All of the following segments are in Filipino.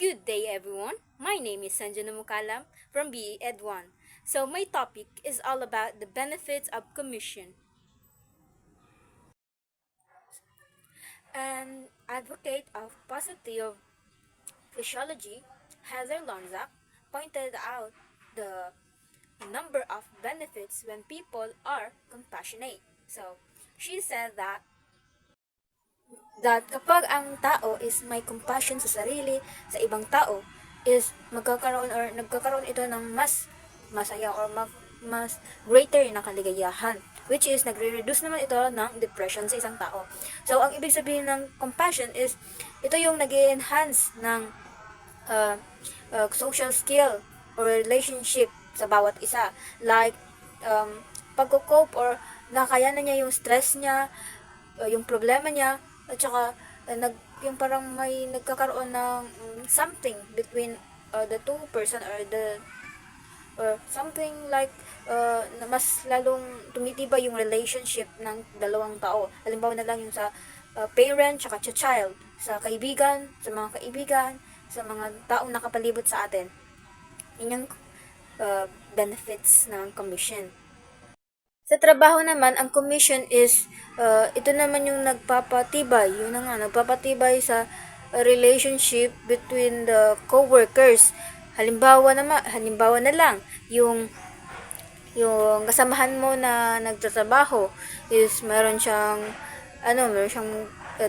Good day, everyone. My name is Sanjana Mukalam from BE Ed 1. So, my topic is all about the benefits of commission. An advocate of positive physiology, Heather Lonzak, pointed out the number of benefits when people are compassionate. So, she said that kapag ang tao is may compassion sa sarili, sa ibang tao, is magkakaroon or nagkakaroon ito ng mas masaya or mas greater na kaligayahan, which is nagre-reduce naman ito ng depression sa isang tao. So, ang ibig sabihin ng compassion is ito yung nag-enhance ng social skill or relationship sa bawat isa. Like, pagko-cope or nakayanan niya yung stress niya, yung problema niya, at saka yung parang may nagkakaroon ng something between the two person or something like na mas lalong tumitibay yung relationship ng dalawang tao. Halimbawa na lang yung sa parent tsaka sa child, sa kaibigan, sa mga kaibigan, sa mga taong nakapalibot sa atin. Yun yung benefits ng commission. Sa trabaho naman, ang commission is, ito naman yung nagpapatibay, yun na nga, nagpapatibay sa relationship between the co-workers. Halimbawa na lang, yung kasamahan mo na nagtatrabaho is meron siyang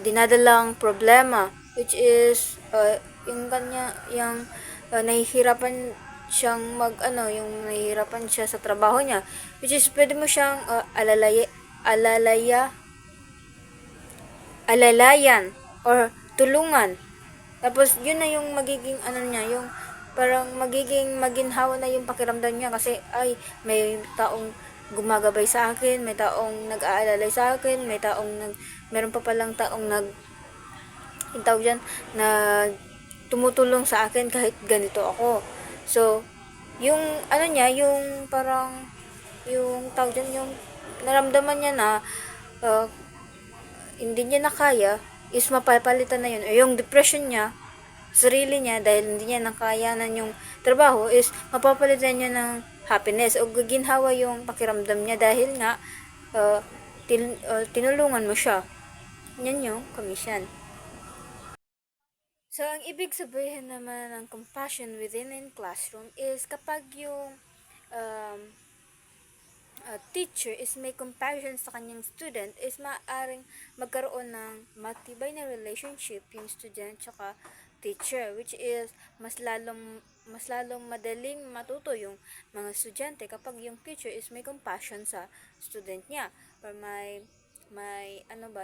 dinadalang problema, which is, nahihirapan siyang yung nahihirapan siya sa trabaho niya, which is pwede mo siyang alalaya, alalayan or tulungan. Tapos yun na yung magiging niya, yung parang magiging maginhawa na yung pakiramdam niya kasi ay may taong gumagabay sa akin, may taong nag-aalalay sa akin, meron pa palang taong yung tawag dyan, na tumutulong sa akin kahit ganito ako. So, yung yung parang, yung tawag dyan, yung naramdaman niya na uh, hindi niya nakaya, is mapapalitan na yun. O yung depression niya, sarili niya, dahil hindi niya nakayanan yung trabaho, is mapapalitan niya ng happiness o gaginhawa yung pakiramdam niya dahil nga tinulungan mo siya. Yan yung commission. So, ang ibig sabihin naman ng compassion within in classroom is kapag yung um, teacher is may compassion sa kanyang student, is maaaring magkaroon ng matibay na relationship yung student tsaka teacher, which is mas lalong madaling matuto yung mga estudyante kapag yung teacher is may compassion sa student niya or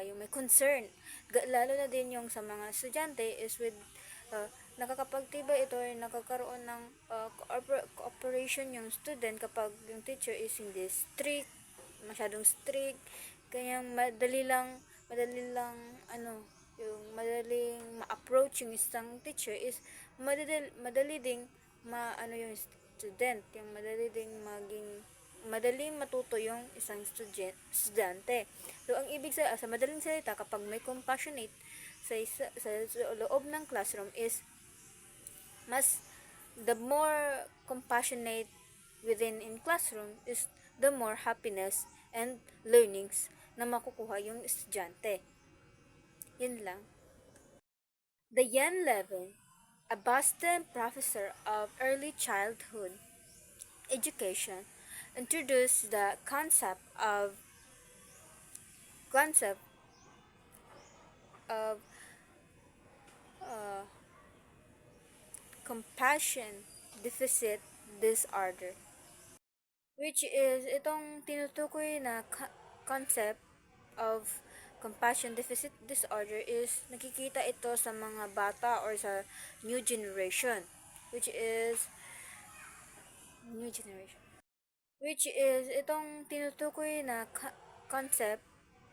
yung may concern. Lalo na din yung sa mga estudyante is with nakakapagtibay ito ay nakakaroon ng cooperation yung student kapag yung teacher is hindi masyadong strict, kaya madali lang yung madaling ma-approach yung isang teacher is madali ding yung student, yung madaling matuto yung isang estudyante. So, ang ibig sa madaling salita, kapag may compassionate sa loob ng classroom is mas the more compassionate within in classroom is the more happiness and learnings na makukuha yung estudyante. Yun lang. Diane Levin, a Boston professor of early childhood education, introduced the concept of uh, compassion deficit disorder, which is itong tinutukoy na concept of compassion deficit disorder is nakikita ito sa mga bata or sa new generation, which is new generation which is itong tinutukoy na concept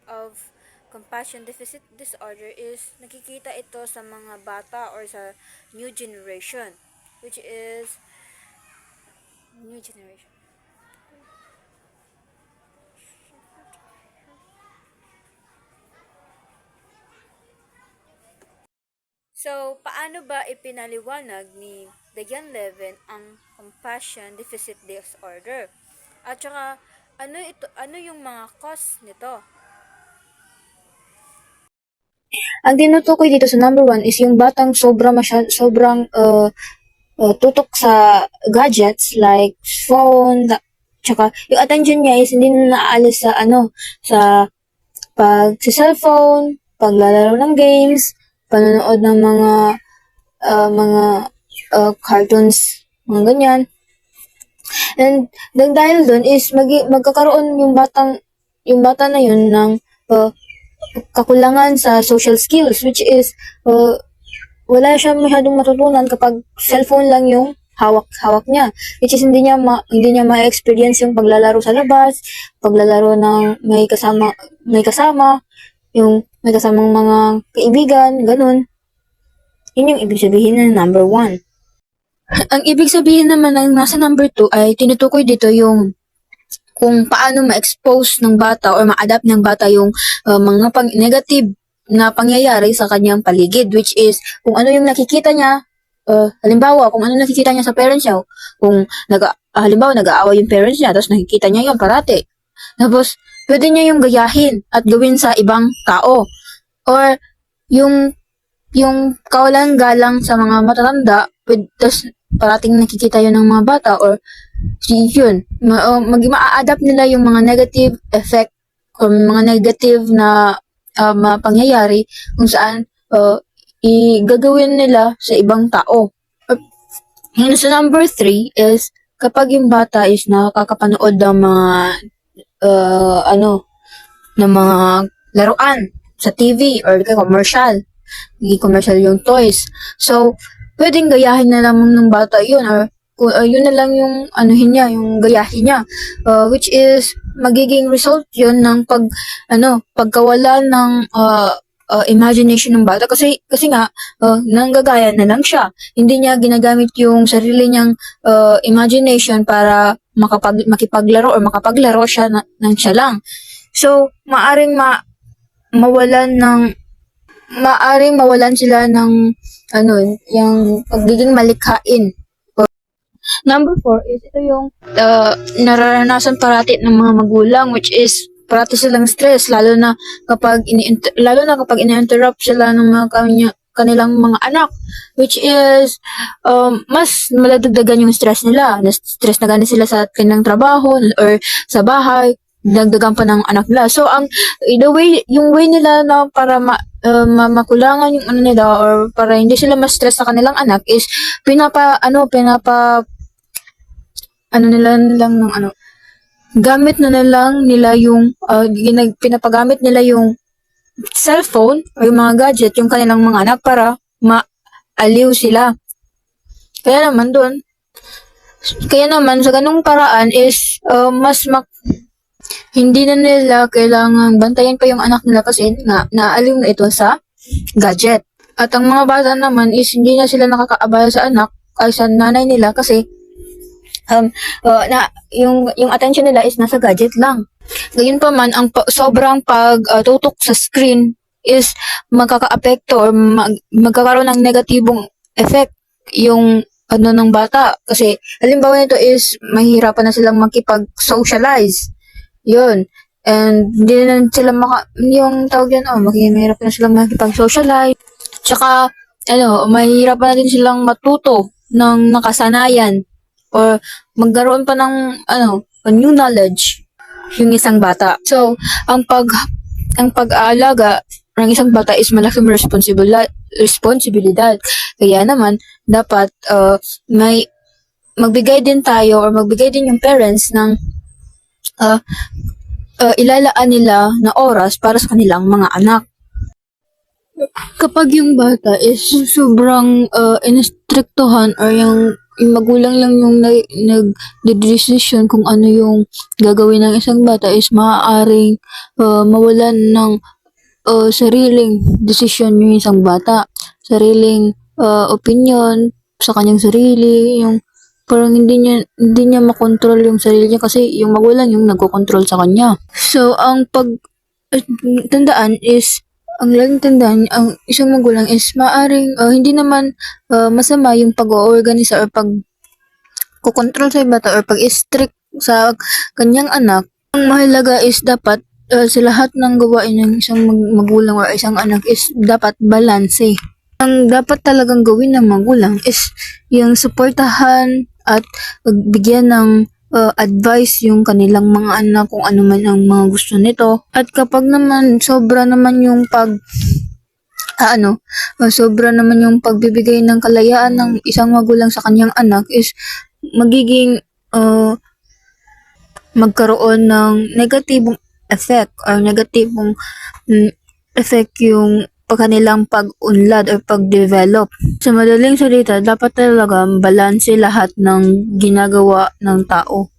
of compassion deficit disorder is nakikita ito sa mga bata or sa new generation, which is new generation. So, paano ba ipinaliwanag ni Dayan Levin ang compassion deficit disorder? At saka, ano yung mga cause nito? Ang tinutukoy dito sa number one is yung batang sobrang tutok sa gadgets like phone, tsaka yung attention niya is hindi na naaalis sa sa cellphone, paglalaro ng games, panonood ng mga cartoons, mga ganyan. And dahil doon is magkakaroon yung bata na yun ng kakulangan sa social skills, which is wala siya masyadong matutunan kapag cellphone lang yung hawak niya, which is hindi niya ma-experience yung paglalaro sa labas, paglalaro ng may kasama, yung may kasamang mga kaibigan, ganun. Yun yung ibig sabihin ng number one. Ang ibig sabihin naman ng nasa number 2 ay tinutukoy dito yung kung paano ma-expose ng bata or ma-adapt ng bata yung mga negative na pangyayari sa kanyang paligid, which is kung ano yung nakikita niya, halimbawa kung ano nakikita niya sa parents niya, kung halimbawa nag-aaway yung parents niya tapos nakikita niya yun parati, tapos pwede niya yung gayahin at gawin sa ibang tao, or yung kawalan galang sa mga matatanda, tapos parating nakikita yun ng mga bata, or yun, ma-adapt nila yung mga negative effect or mga negative na pangyayari kung saan igagawin nila sa ibang tao. Yun, sa number 3 is kapag yung bata is nakakapanood ng mga ng mga laruan sa TV or commercial. Commercial yung toys. So, pwedeng gayahin na lamang ng bata yun, or yun na lang yung yung gayahin niya, which is magiging result yun ng pagkawala ng imagination ng bata, kasi nga nanggagaya na lang siya, hindi niya ginagamit yung sarili niyang imagination para makipaglaro or makapaglaro siya nang siya lang. So maaring mawalan sila ng yung pagiging malikhain. Number 4 is ito yung nararanasan parati ng mga magulang, which is parati silang stress, lalo na kapag ini-interrupt sila ng mga kanilang mga anak, which is mas maladagdagan yung stress nila. Stress na gani sila sa kanilang trabaho or sa bahay, dagdagan pa ng anak nila. So yung way nila na para makulangan yung nila, or para hindi sila ma-stress sa kanilang anak, is gamit na lang nila yung pinapagamit nila yung cellphone o yung mga gadget yung kanilang mga anak para maaliw sila. Kaya naman sa ganung paraan is hindi na nila kailangan bantayan pa yung anak nila kasi naaliw na ito sa gadget. At ang mga bata naman is hindi na sila nakakaabala sa anak ay sa nanay nila, kasi yung attention nila is nasa gadget lang. Gayunpaman, ang sobrang pagtutok sa screen is magkakaapekto or magkakaroon ng negatibong effect yung ng bata, kasi halimbawa nito is mahihirapan na silang makipag-socialize. Yun. And hindi na sila yung tawag yan, mahihirapan na silang makipag-socialize. Tsaka mahihirapan na din silang matuto ng nakasanayan or magkaroon pa ng new knowledge yung isang bata. So, ang pag-aalaga ng isang bata is malaking responsibilidad. Kaya naman dapat magbigay din tayo or magbigay din yung parents ng ilalaan nila na oras para sa kanilang mga anak. Kapag yung bata is sobrang inistriktuhan, or yung magulang lang yung nag-decision kung ano yung gagawin ng isang bata, is maaaring mawalan ng sariling decision yung isang bata, sariling opinion sa kanyang sarili, yung parang hindi niya makontrol yung sarili niya kasi yung magulang yung nagko-control sa kanya. So ang tandaan is Ang laging tandaan, ang isang magulang is maaring hindi naman masama yung pag-oorganisa or pag-control sa bata or pag-strict sa kanyang anak. Ang mahalaga is dapat sa lahat ng gawain ng isang magulang or isang anak is dapat balanse. Ang dapat talagang gawin ng magulang is yung suportahan at bigyan ng advice yung kanilang mga anak kung ano man ang mga gusto nito. At kapag naman sobra naman yung sobra naman yung pagbibigay ng kalayaan ng isang magulang sa kanyang anak is magiging magkaroon ng negatibong effect or negatibong effect yung kanilang pag-unlad or pag-develop. Sa madaling salita, dapat talaga balanse lahat ng ginagawa ng tao.